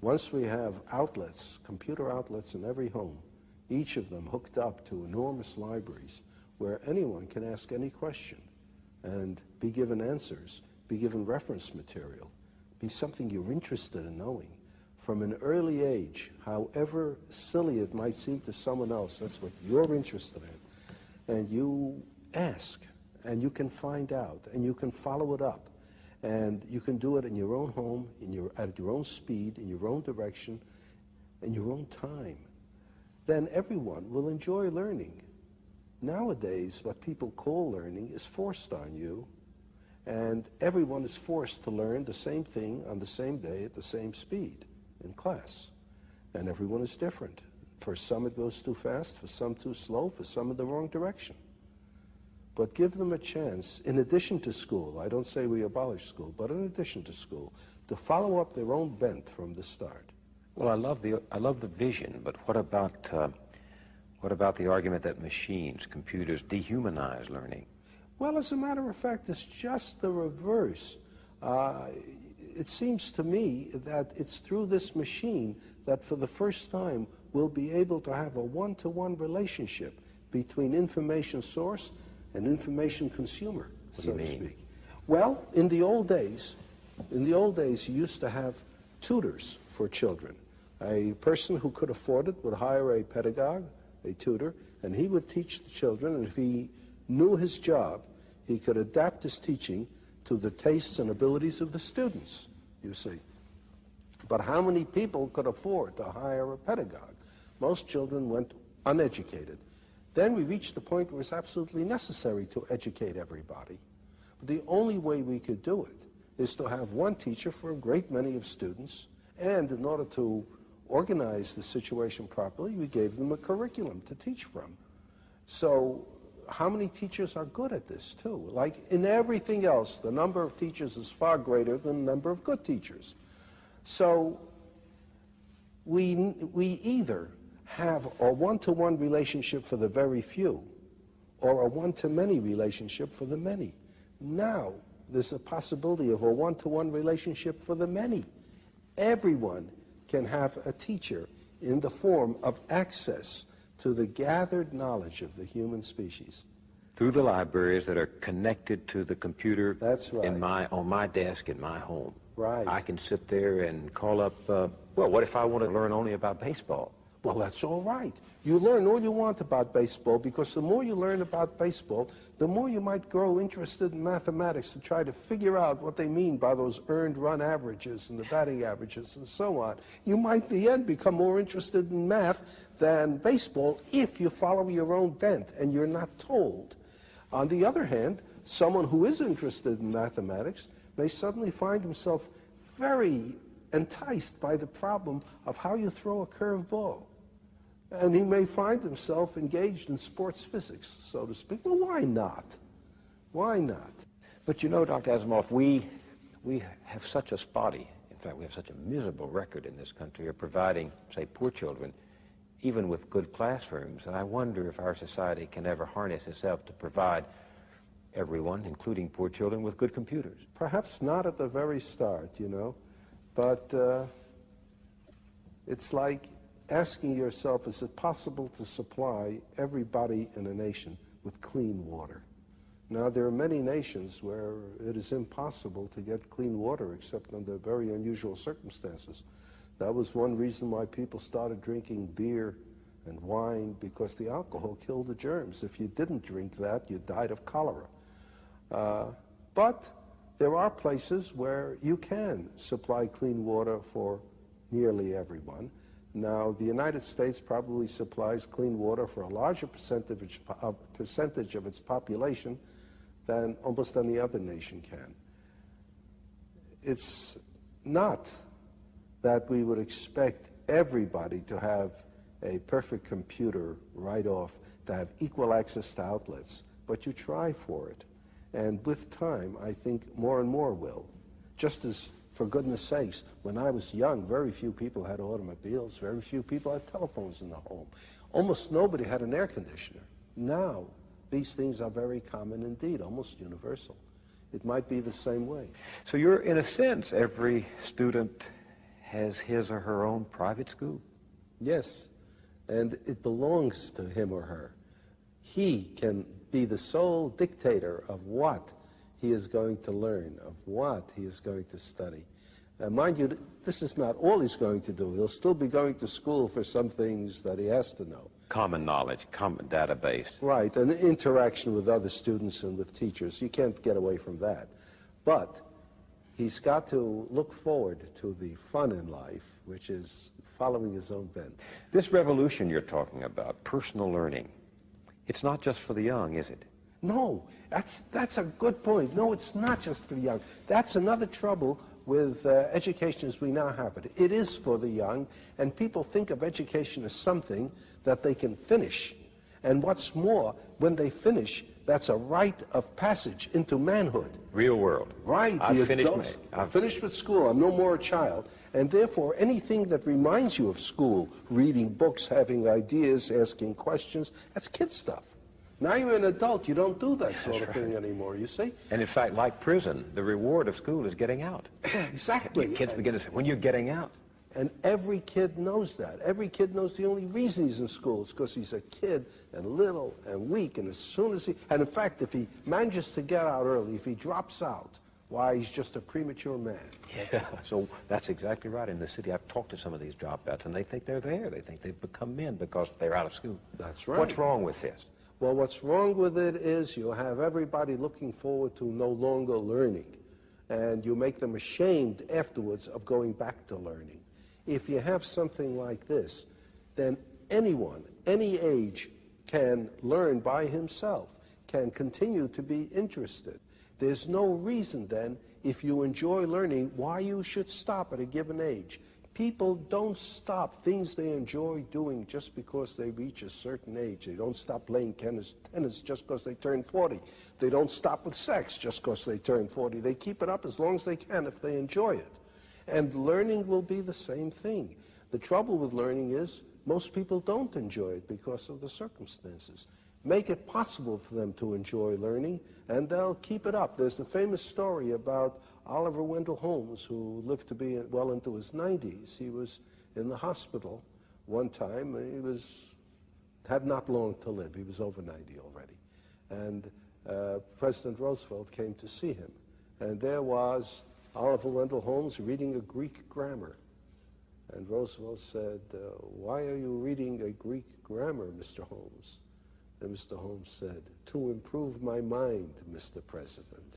Once we have outlets, computer outlets in every home, each of them hooked up to enormous libraries where anyone can ask any question and be given answers, be given reference material, be something you're interested in knowing. From an early age, however silly it might seem to someone else, that's what you're interested in. And you ask, and you can find out, and you can follow it up. And you can do it in your own home, at your own speed, in your own direction, in your own time. Then everyone will enjoy learning. Nowadays, what people call learning is forced on you, and everyone is forced to learn the same thing on the same day at the same speed in class. And everyone is different. For some it goes too fast, for some too slow, for some in the wrong direction. But give them a chance, in addition to school, I don't say we abolish school, but in addition to school, to follow up their own bent from the start. Well, I love the vision, but what about the argument that machines, computers, dehumanize learning? Well, as a matter of fact, it's just the reverse. It seems to me that it's through this machine that for the first time we'll be able to have a one-to-one relationship between information source and information consumer, so to speak. Well, in the old days, you used to have tutors for children. A person who could afford it would hire a pedagogue, a tutor, and he would teach the children, and if he knew his job, he could adapt his teaching to the tastes and abilities of the students, you see. But how many people could afford to hire a pedagogue? Most children went uneducated. Then we reached the point where it's absolutely necessary to educate everybody. But the only way we could do it is to have one teacher for a great many of students, and in order to organize the situation properly, we gave them a curriculum to teach from. So how many teachers are good at this too? Like in everything else, the number of teachers is far greater than the number of good teachers. So we either have a one-to-one relationship for the very few or a one-to-many relationship for the many. Now there's a possibility of a one-to-one relationship for the many. Everyone can have a teacher in the form of access to the gathered knowledge of the human species. Through the libraries that are connected to the computer. That's right. On my desk in my home. Right. I can sit there and call up, well, what if I want to learn only about baseball? Well, that's all right. You learn all you want about baseball, because the more you learn about baseball, the more you might grow interested in mathematics to try to figure out what they mean by those earned run averages and the batting averages and so on. You might in the end become more interested in math than baseball if you follow your own bent and you're not told. On the other hand, someone who is interested in mathematics may suddenly find himself very enticed by the problem of how you throw a curved ball. And he may find himself engaged in sports physics, so to speak. Well, why not? Why not? But you know, Dr. Asimov, we have such a spotty, in fact, we have such a miserable record in this country of providing, say, poor children, even with good classrooms. And I wonder if our society can ever harness itself to provide everyone, including poor children, with good computers. Perhaps not at the very start, you know, but it's like asking yourself, is it possible to supply everybody in a nation with clean water? Now, there are many nations where it is impossible to get clean water except under very unusual circumstances. That was one reason why people started drinking beer and wine, because the alcohol killed the germs. If you didn't drink that, you died of cholera. But there are places where you can supply clean water for nearly everyone. Now, the United States probably supplies clean water for a larger percentage of its population than almost any other nation can. It's not that we would expect everybody to have a perfect computer right off, to have equal access to outlets, but you try for it. And with time, I think more and more will. Just as, for goodness sakes, when I was young, very few people had automobiles, very few people had telephones in the home. Almost nobody had an air conditioner. Now, these things are very common indeed, almost universal. It might be the same way. So you're, in a sense, every student has his or her own private school. Yes, and it belongs to him or her. He can be the sole dictator of what he is going to learn, of what he is going to study. Mind you, this is not all he's going to do. He'll still be going to school for some things that he has to know. Common knowledge, common database. Right, and interaction with other students and with teachers. You can't get away from that. But he's got to look forward to the fun in life, which is following his own bent. This revolution you're talking about, personal learning, it's not just for the young, is it? No, that's a good point. No, it's not just for the young. That's another trouble with education as we now have it. It is for the young, and people think of education as something that they can finish. And what's more, when they finish, that's a rite of passage into manhood. Real world. Right. I've finished I'm finished with school. I'm no more a child. And therefore, anything that reminds you of school, reading books, having ideas, asking questions, that's kid stuff. Now you're an adult, you don't do that sort of thing anymore, you see? And in fact, like prison, the reward of school is getting out. Exactly. Kids begin to say, when you're getting out. And every kid knows that. Every kid knows the only reason he's in school is because he's a kid and little and weak. And as soon as and in fact, if he manages to get out early, if he drops out, why, he's just a premature man. Yeah, so that's exactly right. In the city, I've talked to some of these dropouts, and they think they're there. They think they've become men because they're out of school. That's right. What's wrong with this? Well, what's wrong with it is you have everybody looking forward to no longer learning, and you make them ashamed afterwards of going back to learning. If you have something like this, then anyone, any age, can learn by himself, can continue to be interested. There's no reason then, if you enjoy learning, why you should stop at a given age. People don't stop things they enjoy doing just because they reach a certain age. They don't stop playing tennis just because they turn 40. They don't stop with sex just because they turn 40. They keep it up as long as they can if they enjoy it. And learning will be the same thing. The trouble with learning is most people don't enjoy it because of the circumstances. Make it possible for them to enjoy learning, and they'll keep it up. There's the famous story about Oliver Wendell Holmes, who lived to be well into his 90s. He was in the hospital one time. He had not long to live. He was over 90 already. And President Roosevelt came to see him. And there was Oliver Wendell Holmes reading a Greek grammar. And Roosevelt said, "Why are you reading a Greek grammar, Mr. Holmes?" And Mr. Holmes said, "To improve my mind, Mr. President."